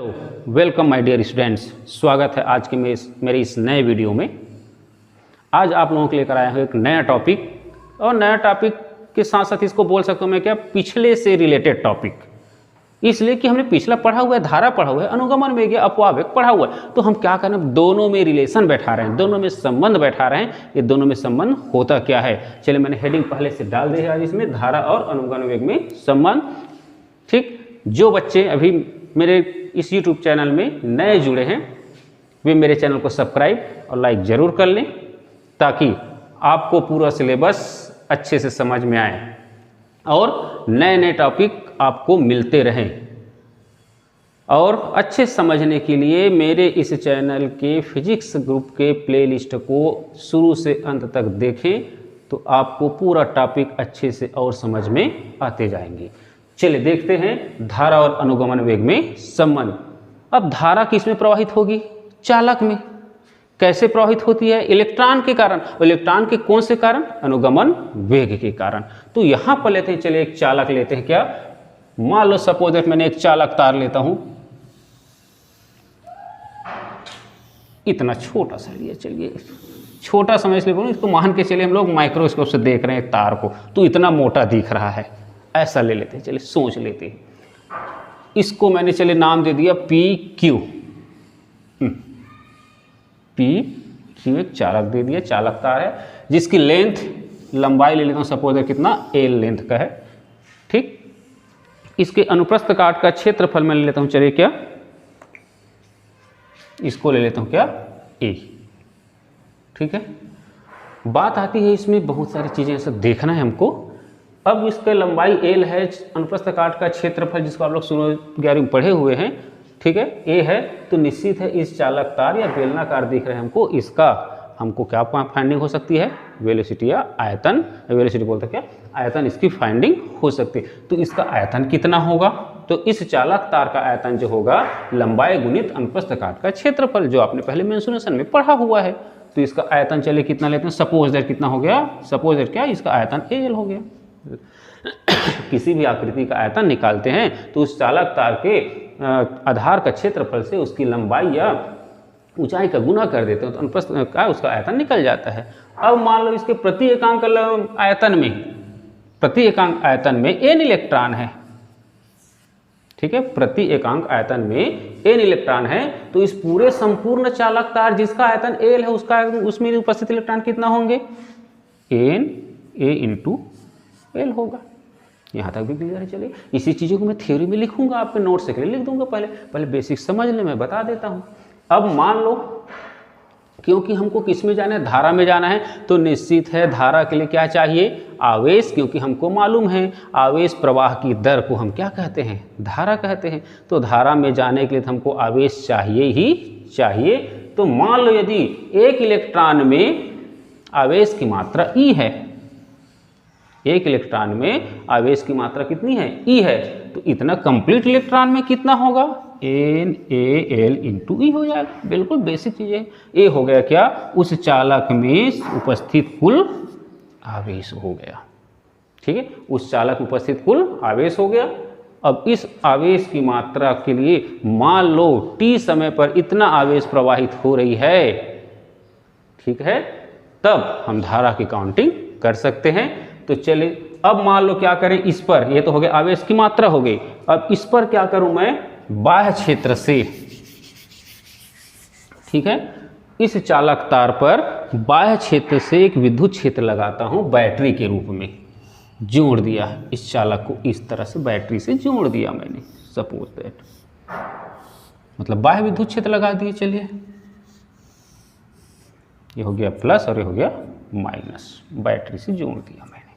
Welcome my dear students, स्वागत है आज के मेरे इस नए वीडियो में। आज आप लोगों के लेकर आया हूँ एक नया टॉपिक, और नया टॉपिक के साथ साथ इसको बोल सकता हूँ मैं क्या, पिछले से रिलेटेड टॉपिक। इसलिए कि हमने पिछला पढ़ा हुआ है, धारा पढ़ा हुआ है, अनुगमन वेग या अपवाह वेग पढ़ा हुआ है, तो हम क्या करें, दोनों में रिलेशन बैठा रहे हैं, दोनों में संबंध बैठा रहे हैं। ये दोनों में संबंध होता क्या है, चलिए मैंने हेडिंग पहले से डाल दी है आज इसमें, धारा और अनुगमन वेग में संबंध। ठीक, जो बच्चे अभी मेरे इस YouTube चैनल में नए जुड़े हैं वे मेरे चैनल को सब्सक्राइब और लाइक ज़रूर कर लें, ताकि आपको पूरा सिलेबस अच्छे से समझ में आए और नए नए टॉपिक आपको मिलते रहें। और अच्छे समझने के लिए मेरे इस चैनल के फिजिक्स ग्रुप के प्लेलिस्ट को शुरू से अंत तक देखें, तो आपको पूरा टॉपिक अच्छे से और समझ में आते जाएंगे। चलिए देखते हैं धारा और अनुगमन वेग में संबंध। अब धारा किस में प्रवाहित होगी, चालक में। कैसे प्रवाहित होती है, इलेक्ट्रॉन के कारण। इलेक्ट्रॉन के कौन से कारण, अनुगमन वेग के कारण। तो यहां पर लेते हैं, चलिए एक चालक लेते हैं। क्या, मान लो सपोज दैट मैंने एक चालक तार लेता हूं, इतना छोटा सा लिया, चलिए छोटा समझ ले, इसको मान के चलिए हम लोग माइक्रोस्कोप से देख रहे हैं तार को, तो इतना मोटा दिख रहा है, ऐसा ले लेते हैं। चलिए सोच लेते हैं, इसको मैंने चलिए नाम दे दिया पी क्यू। पी क्यू एक चालक दे दिया, चालक तार है जिसकी लेंथ, लंबाई ले लेता हूँ सपोज है कितना, एल लेंथ का है। ठीक, इसके अनुप्रस्थ काट का क्षेत्रफल मैं ले लेता हूँ, चलिए क्या, इसको ले लेता हूँ क्या, ए। ठीक है, बात आती है इसमें बहुत सारी चीजें ऐसा देखना है हमको। अब इसका लंबाई एल है, अनुप्रस्थ काट का क्षेत्रफल जिसको आप लोग 11वीं में पढ़े हुए हैं, ठीक है, ए है, तो निश्चित है इस चालक तार या बेलनाकार दिख रहे हैं हमको, इसका हमको क्या फाइंडिंग हो सकती है, वेलोसिटी या आयतन, वेलोसिटी बोलते हैं क्या, आयतन, इसकी फाइंडिंग हो सकती है। तो इसका आयतन कितना होगा, तो इस चालक तार का आयतन जो होगा, लंबाई गुणित अनुप्रस्थ काट का क्षेत्रफल, जो आपने पहले मेंशुरेशन में पढ़ा हुआ है। तो इसका आयतन चलिए कितना लेते हैं, सपोज दैट कितना हो गया, सपोज दैट क्या, इसका आयतन एल हो गया। किसी भी आकृति का आयतन निकालते हैं तो उस चालक तार के आधार का क्षेत्रफल से उसकी लंबाई या ऊंचाई का गुना कर देते हैं, तो अनुप्रस्थ का उसका आयतन निकल जाता है। अब मान लो इसके प्रति एकांक आयतन में, प्रति एकांक आयतन में एन इलेक्ट्रॉन है। ठीक है, प्रति एकांक आयतन में एन इलेक्ट्रॉन है, तो इस पूरे संपूर्ण चालक तार जिसका आयतन एल है, उसका उसमें उपस्थित इलेक्ट्रॉन कितना होंगे, एन ए इंटू एल होगा। यहाँ तक भी क्लियर है। चलिए इसी चीज़ों को मैं थ्योरी में लिखूंगा, आपके नोट से लिख दूंगा, पहले बेसिक समझ ले, मैं बता देता हूँ। अब मान लो, क्योंकि हमको किस में जाना है, धारा में जाना है, तो निश्चित है धारा के लिए क्या चाहिए, आवेश, क्योंकि हमको मालूम है आवेश प्रवाह की दर को हम क्या कहते हैं, धारा कहते हैं। तो धारा में जाने के लिए हमको आवेश चाहिए ही चाहिए। तो मान लो यदि एक इलेक्ट्रॉन में आवेश की मात्रा ई है, एक इलेक्ट्रॉन में आवेश की मात्रा कितनी है, ई है, तो इतना कंप्लीट इलेक्ट्रॉन में कितना होगा, एन ए एल इंटू ई हो जाएगा। बिल्कुल बेसिक चीज है। ए हो गया क्या, उस चालक में उपस्थित कुल आवेश हो गया। ठीक है, उस चालक उपस्थित कुल आवेश हो गया। अब इस आवेश की मात्रा के लिए मान लो टी समय पर इतना आवेश प्रवाहित हो रही है, ठीक है, तब हम धारा की काउंटिंग कर सकते हैं। तो चलिए अब मान लो क्या करें, इस पर, ये तो हो गया आवेश की मात्रा हो गई, अब इस पर क्या करूं मैं, बाह्य क्षेत्र से, ठीक है, इस चालक तार पर बाह्य क्षेत्र से एक विद्युत क्षेत्र लगाता हूं, बैटरी के रूप में जोड़ दिया, इस चालक को इस तरह से बैटरी से जोड़ दिया मैंने, सपोज दैट, मतलब बाह्य विद्युत क्षेत्र लगा दिए। चलिए ये हो गया प्लस और ये हो गया माइनस, बैटरी से जोड़ दिया मैंने।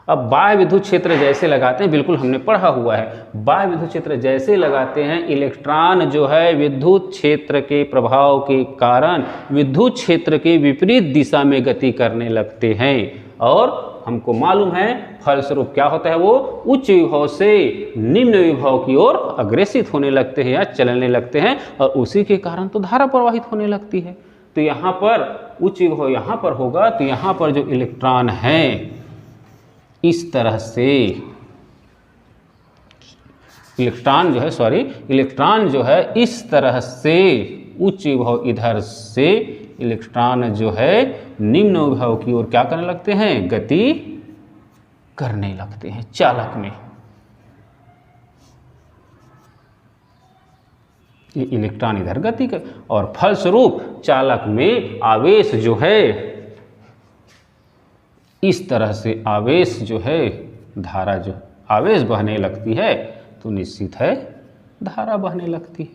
अब बाह्य विद्युत क्षेत्र जैसे लगाते हैं, बिल्कुल हमने पढ़ा हुआ है, बाह्य विद्युत क्षेत्र जैसे लगाते हैं, इलेक्ट्रॉन जो है विद्युत क्षेत्र के प्रभाव के कारण विद्युत क्षेत्र के विपरीत दिशा में गति करने लगते हैं, और हमको मालूम है फलस्वरूप क्या होता है, वो उच्च विभव से निम्न विभव की ओर अग्रेसित होने लगते हैं या चलने लगते हैं, और उसी के कारण तो धारा प्रवाहित होने लगती है। तो यहाँ पर उच्च विभव यहाँ पर होगा, तो यहाँ पर जो इलेक्ट्रॉन है इस तरह से इलेक्ट्रॉन जो है इस तरह से उच्च विभव इधर से इलेक्ट्रॉन जो है निम्न विभव की ओर क्या करने लगते हैं, गति करने लगते हैं चालक में। ये इलेक्ट्रॉन इधर गति कर और फलस्वरूप चालक में आवेश जो है इस तरह से आवेश जो है धारा जो आवेश बहने लगती है तो निश्चित है धारा बहने लगती है।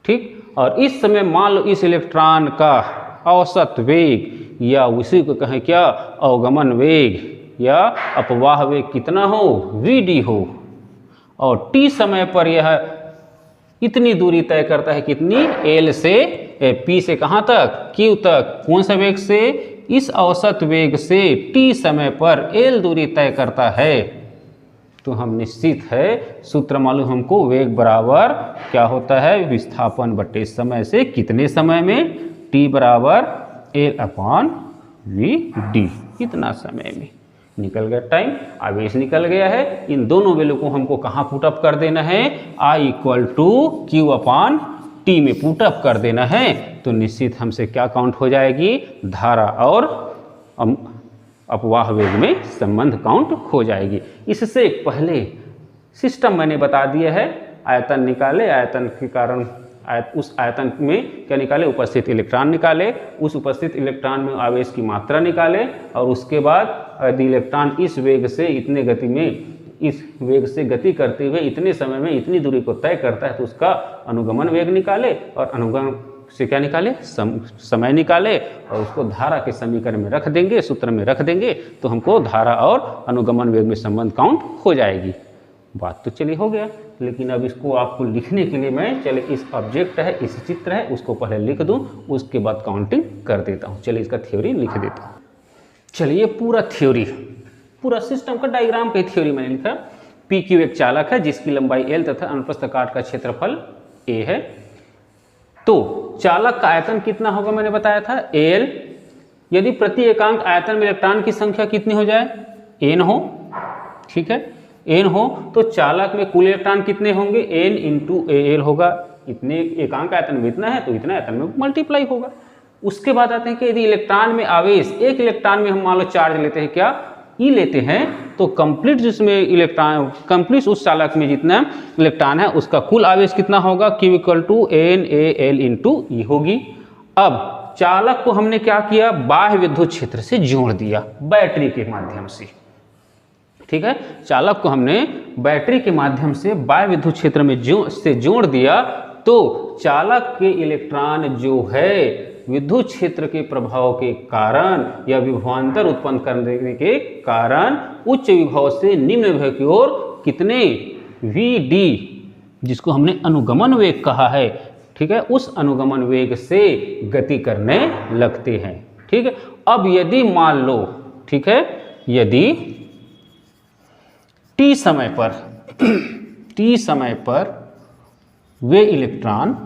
ठीक, और इस समय मान लो इस इलेक्ट्रॉन का औसत वेग या उसी को कहें क्या अवगमन वेग या अपवाह वेग कितना हो, vd हो, और t समय पर यह इतनी दूरी तय करता है कितनी, l से p से कहाँ तक, q तक। कौन सा वेग से, इस औसत वेग से t समय पर l दूरी तय करता है। तो हम निश्चित है सूत्र मालूम हमको, वेग बराबर क्या होता है, विस्थापन बटे समय से कितने समय में, t बराबर L/v/d, कितना समय में। निकल गया टाइम, आवेश निकल गया है। इन दोनों वैल्यू को हमको कहाँ पुटअप कर देना है, I = Q/T में पुटअप कर देना है। तो निश्चित हमसे क्या काउंट हो जाएगी, धारा और अपवाह वेग में संबंध काउंट हो जाएगी। इससे पहले सिस्टम मैंने बता दिया है, आयतन निकाले, आयतन के कारण उस आयतन में क्या निकाले, उपस्थित इलेक्ट्रॉन निकाले, उस उपस्थित इलेक्ट्रॉन में आवेश की मात्रा निकाले, और उसके बाद यदि इलेक्ट्रॉन इस वेग से इतने गति में, इस वेग से गति करते हुए इतने समय में इतनी दूरी को तय करता है तो उसका अनुगमन वेग निकाले, और अनुगमन से क्या निकाले, समय निकाले, और उसको धारा के समीकरण में रख देंगे, सूत्र में रख देंगे, तो हमको धारा और अनुगमन वेग में संबंध काउंट हो जाएगी। बात तो चलिए हो गया, लेकिन अब इसको आपको लिखने के लिए मैं चले इस ऑब्जेक्ट है, इस चित्र है, उसको पहले लिख दूं, उसके बाद काउंटिंग कर देता हूं। चलिए इसका थ्योरी लिख देता हूं। चलिए पूरा थ्योरी, पूरा सिस्टम का डायग्राम पे थ्योरी मैंने लिखा। PQ एक चालक है जिसकी लंबाई L तथा अनुप्रस्थ काट का क्षेत्रफल A है। तो चालक का आयतन कितना होगा मैंने बताया था, L। यदि प्रति एकांक आयतन में इलेक्ट्रॉन की संख्या कितनी हो जाए, N हो, ठीक है, N हो, तो चालक में कुल इलेक्ट्रॉन कितने होंगे, N × Al होगा। इतने एकांक आयतन में इतना है तो इतना आयतन में मल्टीप्लाई होगा। उसके बाद आते हैं कि यदि इलेक्ट्रॉन में आवेश, एक इलेक्ट्रॉन में हम मान लो चार्ज लेते हैं, क्या E लेते हैं, तो कंप्लीट जिसमें इलेक्ट्रॉन, कंप्लीट उस चालक में जितना इलेक्ट्रॉन है उसका कुल आवेश कितना होगा, Q = NaL × E होगी। अब चालक को हमने क्या किया, बाह्य विद्युत क्षेत्र से जोड़ दिया बैटरी के माध्यम से, ठीक है, चालक को हमने बैटरी के माध्यम से बाह्य विद्युत क्षेत्र में जोड़ दिया। तो चालक के इलेक्ट्रॉन जो है विद्युत क्षेत्र के प्रभाव के कारण या विभवांतर उत्पन्न करने के कारण उच्च विभव से निम्न विभव की ओर कितने, Vd, जिसको हमने अनुगमन वेग कहा है, ठीक है, उस अनुगमन वेग से गति करने लगते हैं। ठीक है, अब यदि मान लो, ठीक है, यदि t समय पर वे इलेक्ट्रॉन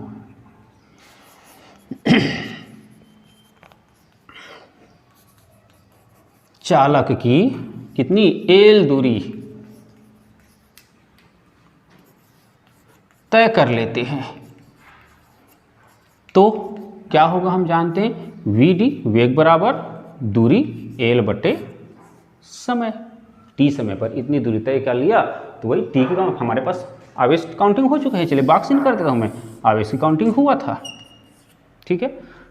चालक की कितनी L दूरी तय कर लेते हैं तो क्या होगा, हम जानते हैं Vd वेग बराबर दूरी L बटे समय। t समय पर इतनी दूरी तय कर लिया तो वही t की हमारे पास आवेश काउंटिंग हो चुका है। चलिए बॉक्स इन कर देता हूं मैं, आवेश की काउंटिंग हुआ था, ठीक है।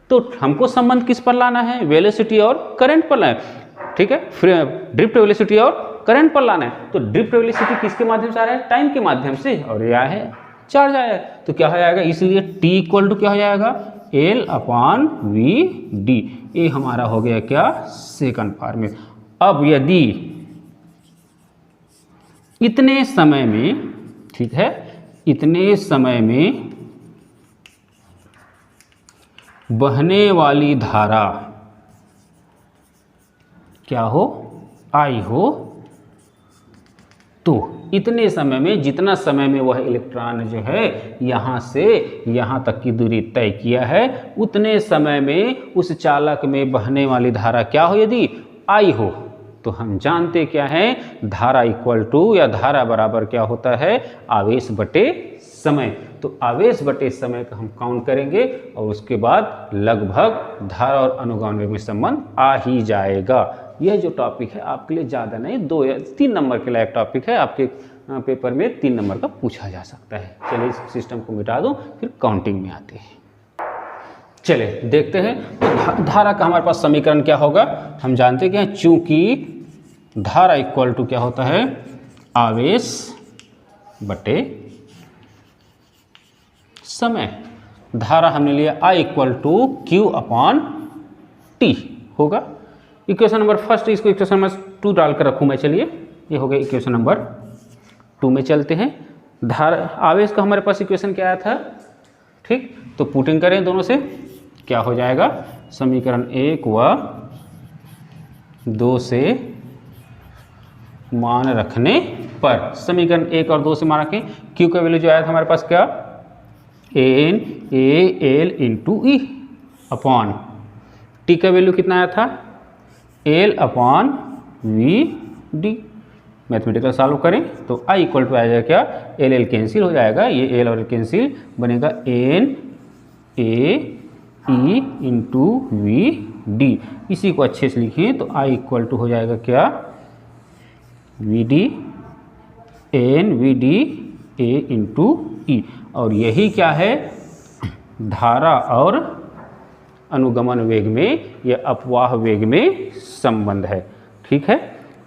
तो हमको संबंध किस पर लाना है, वेलोसिटी और करंट पर लाना है, ठीक है, ड्रिफ्ट वेलोसिटी और करंट पर लाना है। तो ड्रिफ्ट वेलोसिटी किसके माध्यम से आ रहा है, टाइम के माध्यम से, और यह है चार्ज आया है, तो क्या हो जाएगा, इसलिए t = क्या हो जाएगा, L/v/d। ये हमारा हो गया क्या, सेकंड फॉर्मूला। अब यदि इतने समय में, ठीक है, इतने समय में बहने वाली धारा क्या हो, I हो, तो इतने समय में, जितना समय में वह इलेक्ट्रॉन जो है यहाँ से यहाँ तक की दूरी तय किया है, उतने समय में उस चालक में बहने वाली धारा क्या हो, यदि I हो, तो हम जानते क्या है, धारा इक्वल टू या धारा बराबर क्या होता है, आवेश बटे समय। तो आवेश बटे समय का हम काउंट करेंगे और उसके बाद लगभग धारा और अनुगामी वेग में संबंध आ ही जाएगा। यह जो टॉपिक है आपके लिए ज़्यादा नहीं 2 या 3 नंबर के लायक टॉपिक है, आपके पेपर में 3 नंबर का पूछा जा सकता है। चलिए इस सिस्टम को मिटा दो, फिर काउंटिंग में आते हैं। चलिए देखते हैं तो धारा का हमारे पास समीकरण क्या होगा। हम जानते हैं चूंकि धारा इक्वल टू क्या होता है, आवेश बटे समय। धारा हमने लिया I equal to Q upon T होगा। इक्वेशन नंबर फर्स्ट, इसको इक्वेशन नंबर 2 डालकर रखूँ मैं। चलिए ये हो गया इक्वेशन नंबर 2 में चलते हैं। धारा आवेश का हमारे पास इक्वेशन क्या आया था, ठीक, तो पुटिंग करें दोनों से, क्या हो जाएगा, समीकरण 1 व 2 से मान रखने पर, समीकरण 1 और 2 से मान रखें, Q का वैल्यू जो आया था हमारे पास क्या, N A L into E upon T का वैल्यू कितना आया था, L upon V D. Mathematical solve करें तो आई इक्वल टू आ जाएगा क्या, एल एल कैंसिल हो जाएगा, ये एल और एल कैंसिल बनेगा N A E into V D. इसी को अच्छे से लिखें तो आई इक्वल टू हो जाएगा क्या, V D N V D A into E. और यही क्या है, धारा और अनुगमन वेग में या अपवाह वेग में संबंध है। ठीक है,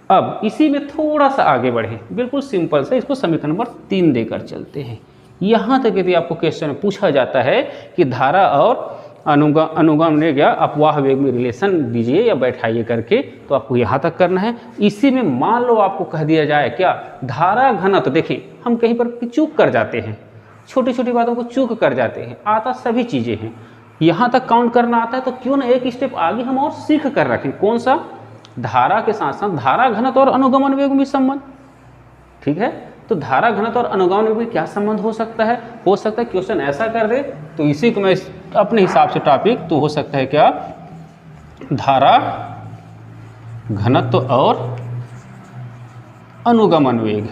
अब इसी में थोड़ा सा आगे बढ़े, बिल्कुल सिंपल से इसको समीकरण नंबर 3 देकर चलते हैं। यहाँ तक यदि आपको क्वेश्चन में पूछा जाता है कि धारा और अनुगमन वेग या अपवाह वेग में रिलेशन दीजिए या बैठाइए करके, तो आपको यहाँ तक करना है। इसी में मान लो आपको कह दिया जाए क्या, धारा घनत्व। तो देखें हम कहीं पर चूक कर जाते हैं, छोटी छोटी बातों को चूक कर जाते हैं, आता सभी चीज़ें हैं, यहाँ तक काउंट करना आता है, तो क्यों ना एक स्टेप आगे हम और सीख कर रखें। कौन सा, धारा के साथ साथ धारा घनत्व और अनुगमन वेग में संबंध। ठीक है, तो धारा घनत्व और अनुगमन वेग में क्या संबंध हो सकता है, क्वेश्चन ऐसा कर दे तो इसी को मैं अपने हिसाब से टॉपिक तो हो सकता है क्या, धारा घनत्व और अनुगमन वेग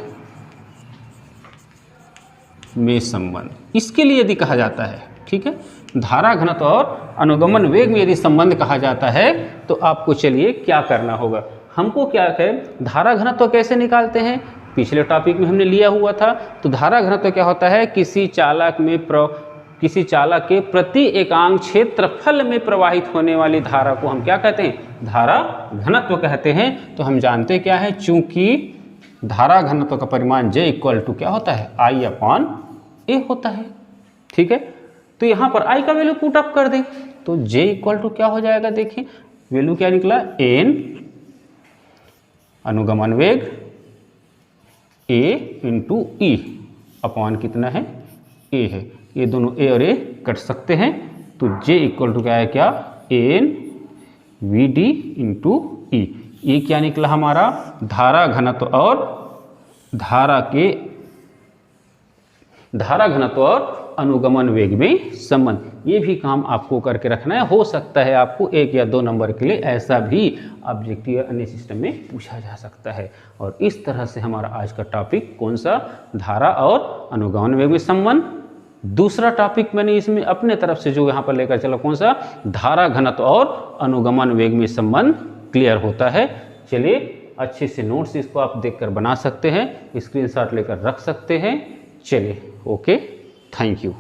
में संबंध, इसके लिए यदि कहा जाता है। ठीक है, धारा घनत्व और अनुगमन वेग में यदि संबंध कहा जाता है तो आपको चलिए क्या करना होगा, हमको क्या है, धारा घनत्व कैसे निकालते हैं, पिछले टॉपिक में हमने लिया हुआ था। तो धारा घनत्व क्या होता है, किसी चालक के प्रति एकांक क्षेत्रफल में प्रवाहित होने वाली धारा को हम क्या कहते हैं, धारा घनत्व कहते हैं। तो हम जानते क्या है, चूंकि धारा घनत्व का परिमाण J इक्वल टू क्या होता है, I अपॉन A होता है। ठीक है, तो यहाँ पर I का वैल्यू पुट अप कर दें तो J इक्वल टू क्या हो जाएगा, देखिए वैल्यू क्या निकला, N अनुगमन वेग A इंटू ई अपॉन कितना है, A है। ये दोनों A और A कट सकते हैं तो J इक्वल टू क्या है, क्या N वी डी इंटू ई। ये क्या निकला हमारा, धारा घनत्व और धारा घनत्व और अनुगमन वेग में संबंध। ये भी काम आपको करके रखना है। हो सकता है आपको 1 या 2 नंबर के लिए ऐसा भी ऑब्जेक्टिव या अन्य सिस्टम में पूछा जा सकता है। और इस तरह से हमारा आज का टॉपिक कौन सा, धारा और अनुगमन वेग में संबंध। दूसरा टॉपिक मैंने इसमें अपने तरफ से जो यहाँ पर लेकर चला, कौन सा, धारा घनत्व और अनुगमन वेग में संबंध क्लियर होता है। चलिए अच्छे से नोट्स इसको आप देखकर बना सकते हैं, स्क्रीनशॉट लेकर रख सकते हैं। चलिए ओके, थैंक यू।